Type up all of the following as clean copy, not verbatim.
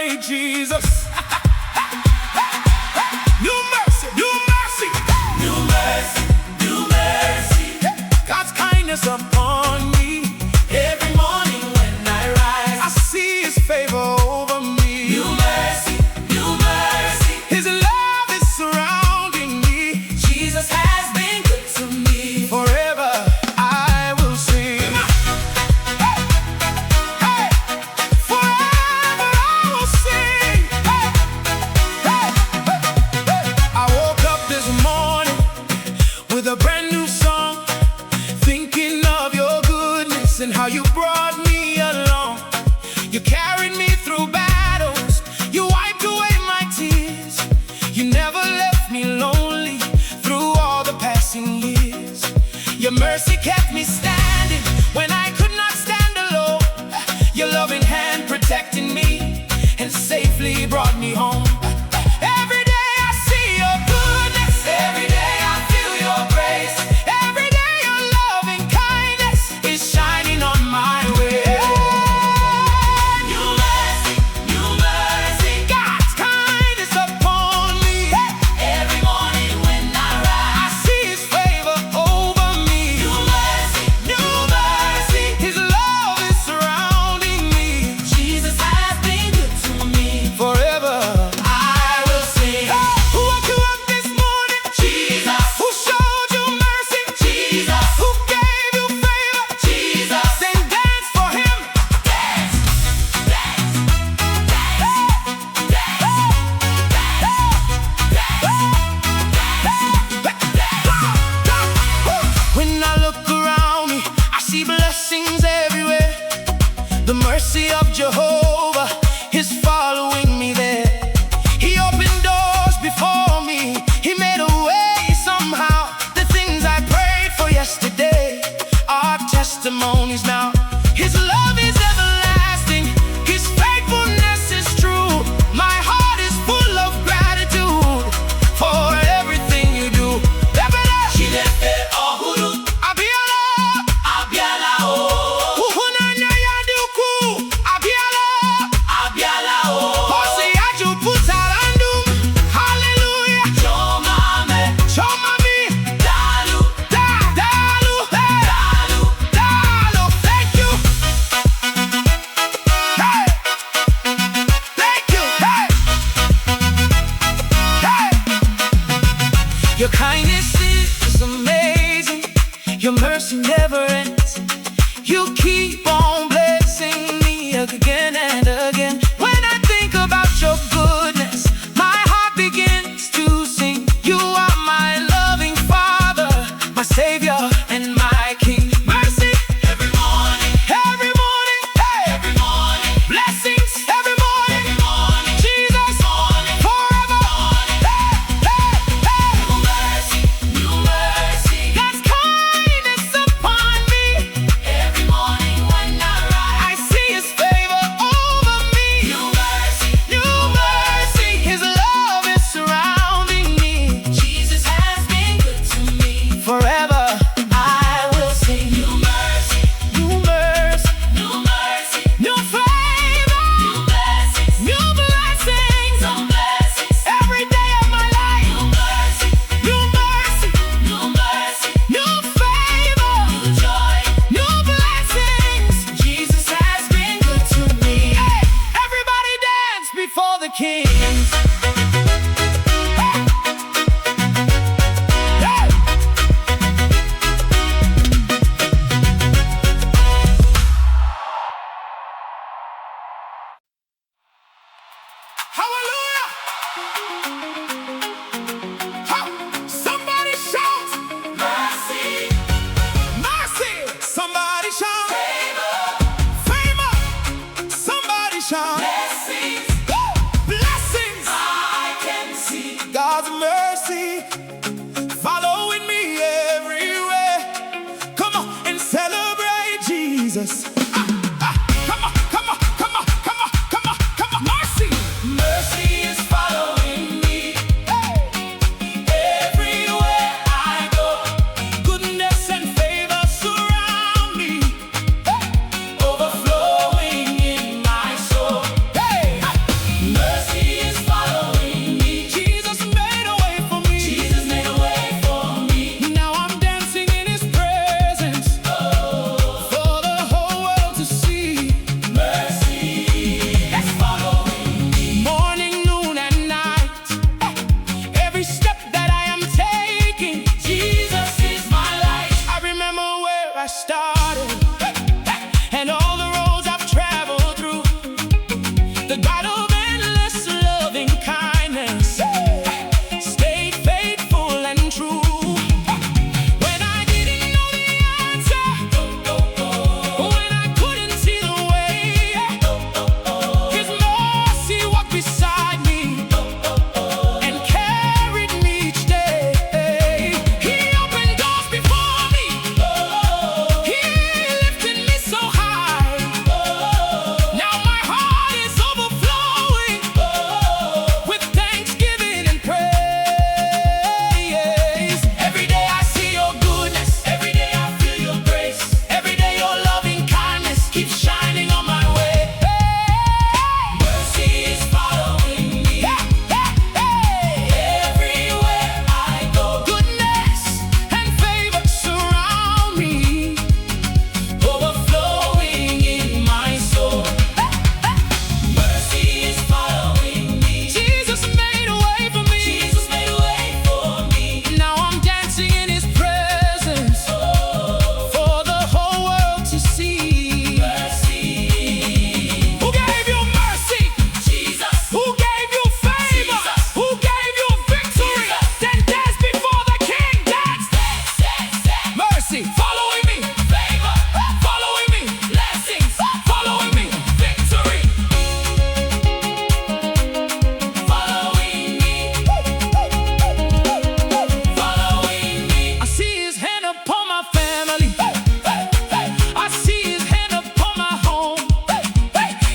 celebrate Jesus. New mercy, new mercy, new mercy, new mercy. God's kindness upon me. Every morning when I rise, I see His favor over me. New mercy, new mercy. His love is surrounding me. Jesus has been good to me. Forever I will sing. Hey, hey. Forever I will sing. Hey, hey, hey, hey. I woke up this morning with a brand new song, thinking of your goodness and how you brought me along. You carried me through battles, you wiped away my tears. You never left me lonely through all the passing years. Your mercy kept me standing when I could not stand alone. Your loving hand protected me and safely brought me home. Every day I see your goodness, every day I feel your grace. Every day your loving kindness is shining on my way. New mercy, new mercy. God's kindness upon me. Every morning when I rise, I see His favor over me. New mercy, new mercy. His love is surrounding me. Jesus has been good to me. Forever I will sing. Who woke you up this morning? Jesus. Who showed you mercy? Jesus. Who gave you favor? Jesus. Then dance for Him. Dance, dance, when I look around me, I see blessings everywhere. The mercy of Jehovah is following me there. He opened doors before me. He made a way somehow. The things I prayed for yesterday are testimonies now. His love is everlasting. His faithfulness is true. My heart is full of gratitude for everything you do. Your kindness is amazing. Your mercy never ends. You keep on blessing me again and again. When I think about your goodness, my heart begins to sing. You are my loving Father, my Savior and my King. Mercy every morning, hey, every morning. Blessings every morning, Jesus morning, forever morning. Hey, hey, hey. New mercy, new mercy. God's kindness upon me. Every morning when I rise, I see His favor over me. New mercy, new mercy. His love is surrounding me. Jesus has been good to me. Forever I will sing. New mercy, new mercy, new mercy, new favor, new blessings, new blessings, some blessings. Every day of my life, new mercy, new mercy, new mercy, new favor, new joy, new blessings. Jesus has been good to me. Hey, everybody dance before the King. Hallelujah! Somebody shout mercy, mercy. Somebody shout favor, favor. Somebody shout blessings, blessings. I can see God's mercy following me everywhere. Come on and celebrate Jesus. Come on, come on, come on, come on, come on, come on. Mercy, mercy is following me. Hey. Everywhere I go, goodness and favor surround me. Hey. Overflowing in my soul. The God of endless loving kindness stayed faithful and true. When I didn't know the answer, when I couldn't see the way, His mercy walked beside me and carried me each day. He opened doors before me, He lifted me so high. Now my heart is overflowing with thanksgiving and praise. Every day I see your goodness, every day I feel your grace, every day your loving kindness keeps shining on my way. Mercy is following me everywhere I go. Goodness and favor surround me, overflowing in my soul. Mercy is following me. Jesus made a way for me. Jesus made a way for me. Now I'm dancing in His presence for the whole world to see. Mercy. Who gave you mercy? Jesus. Who gave you favor? Jesus. Who gave you victory? Jesus. Then dance before the King. Dance. Mercy following me. Favor following me. Blessings following me. Victory following me. Following me. I see His hand upon my family. I see His hand upon my home.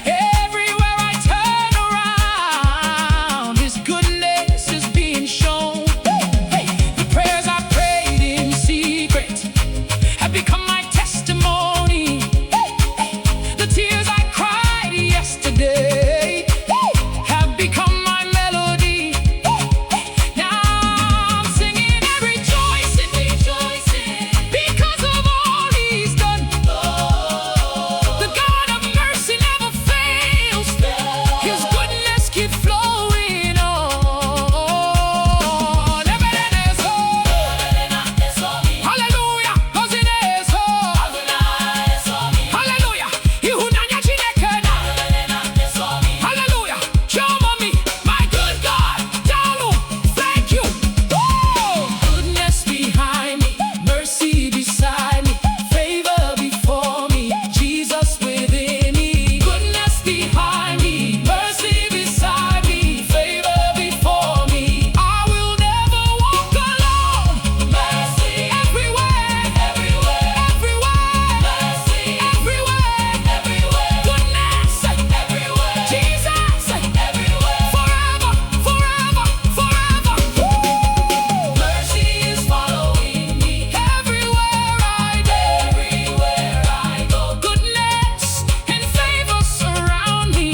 Everywhere I turn around, His goodness is being shown. The prayers I prayed in secret have become my testimony. The tears I cried yesterday have become my melody. Now I'm singing and rejoicing because of all He's done. The God of mercy never fails. His goodness keeps flowing on. Hallelujah, 'cause it is so. Hallelujah, ihunanya Chineke na. Hallelujah, Jehovah me, my good God. Dalu, thank you. Goodness behind me, mercy beside me, favor before me, Jesus within me. Goodness behind me, mercy beside me, favor before me. I will never walk alone. Mercy everywhere, everywhere, everywhere. Mercy everywhere, everywhere. Goodness everywhere. Jesus everywhere. Forever, forever, forever. Mercy is following me everywhere I go. Everywhere I go. Goodness and favor surround me,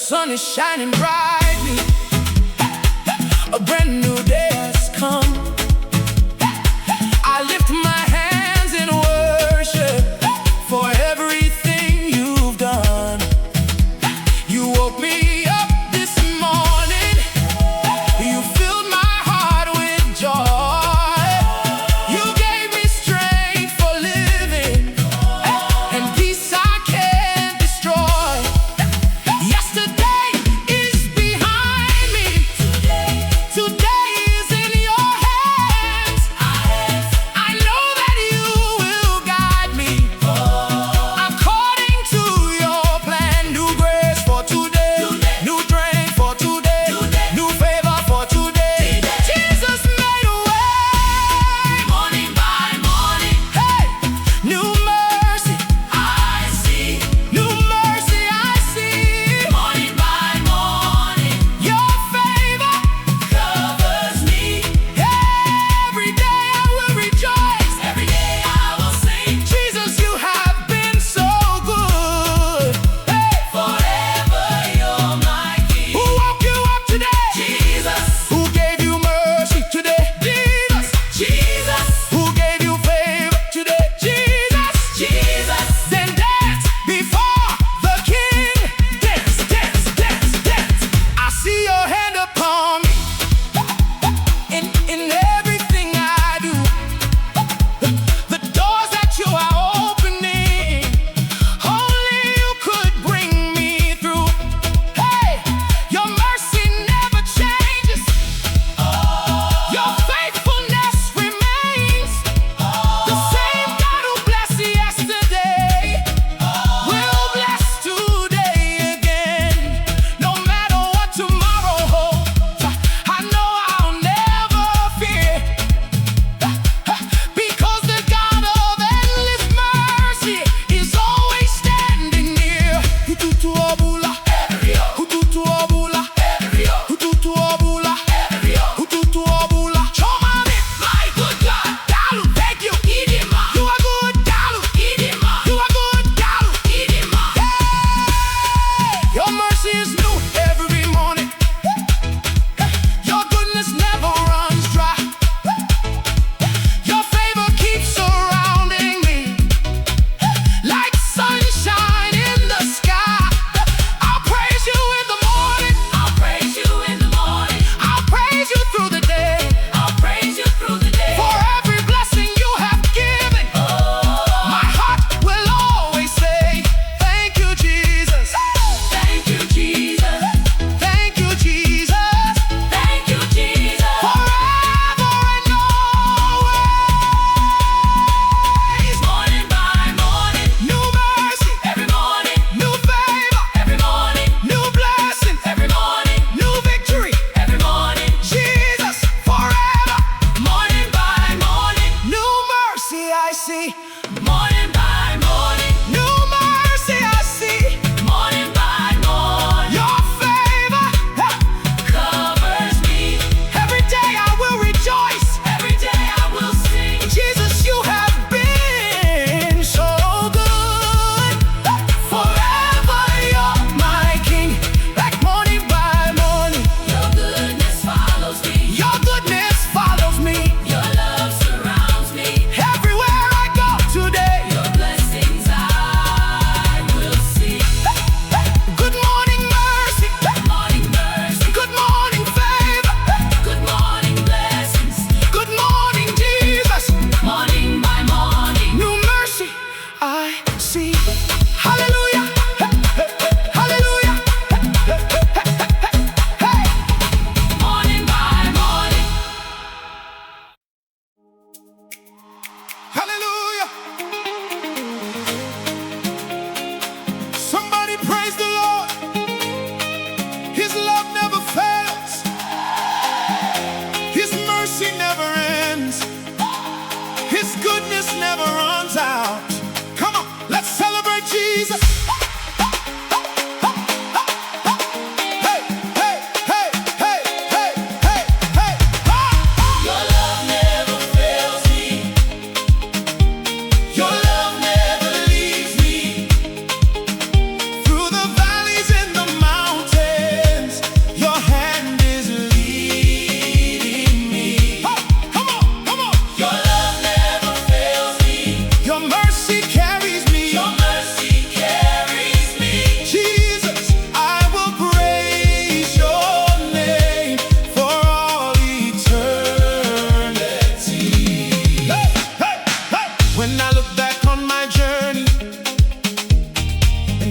sun is shining brightly. A brand new day has come. I lift my hands in worship for everything you've done. You woke me up this morning. You filled my heart with joy. You gave me strength for living and peace I can't destroy. Yesterday is behind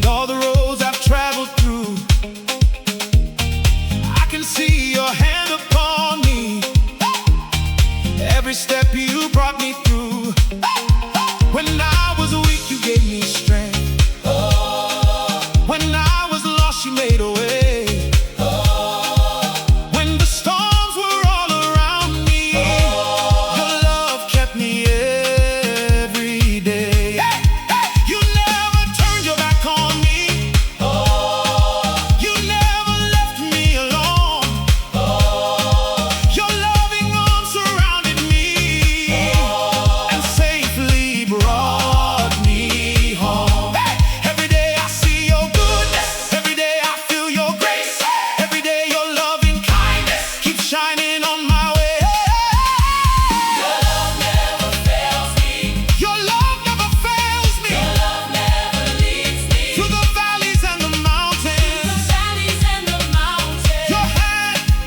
all the roads I've traveled through, I can see your hand upon me. Every step you brought me through. When I was weak, you gave me strength. When I was lost, you made a way. When the storms were all around me, your love kept me every day. You never turned your back on me. You never left me alone. Your loving arms surrounded me and safely brought me home. Every day I see your goodness. Every day I feel your grace. Every day your loving kindness keeps shining on my way. Your love never fails me. Your love never fails me. Your love never leaves me. Through the valleys and the mountains, The valleys and the mountains.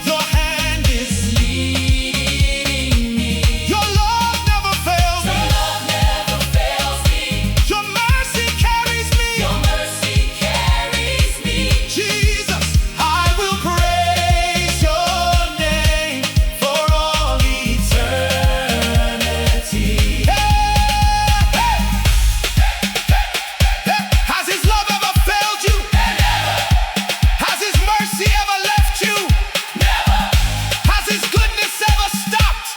your hand is Leading me. Your love never fails Your me. love never fails me. Your mercy carries me. Your mercy carries me. Jesus, I will praise your name for all eternity. Has his love ever failed you? Has his mercy ever left you? Has his goodness ever stopped?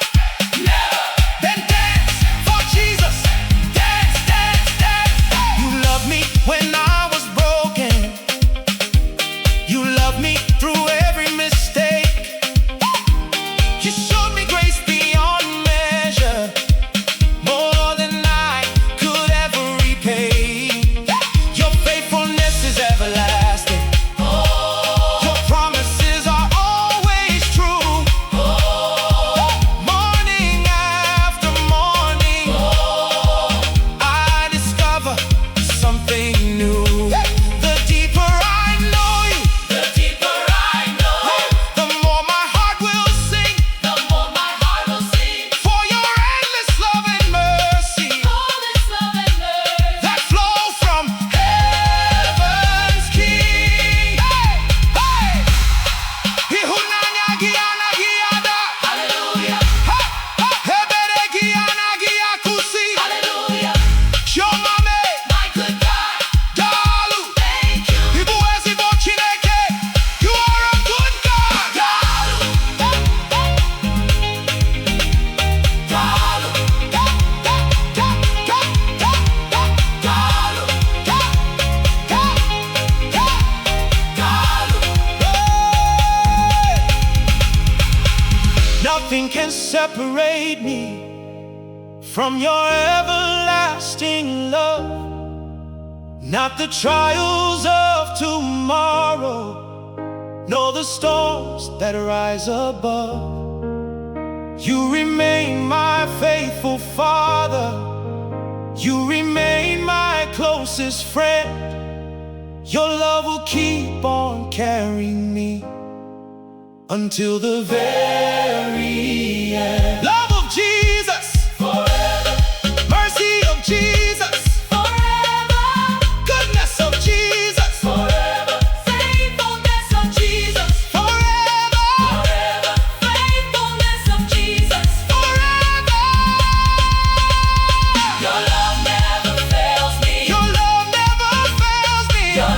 Then dance for Jesus. Dance, dance, dance. You loved me when I was broken. You loved me through every mistake. You showed me grace beyond measure, more than I could ever repay. Your faithfulness is everlasting. Your promises are always true. Morning after morning, I discover something new. The deeper I know you, The deeper I know, the more my heart will sing the more my heart will sing. for your endless love and mercy All this love and mercy. that flow from heaven's King. Ihunanya giana giada, Hallelujah. hebere giana giakusi, Hallelujah. shomame My good God. dalu. Thank you. Ibuezi bo Chineke, you are a good God. Nothing can separate me from your everlasting love. Not the trials of tomorrow, nor the storms that rise above. You remain my faithful Father. You remain my closest friend. Your love will keep on carrying me until the very end. Love of Jesus, Forever, mercy of Jesus, forever, goodness of Jesus, forever. Faithfulness of Jesus. forever, Forever. Faithfulness of Jesus. forever. Your love never fails me. Your love never fails me. Your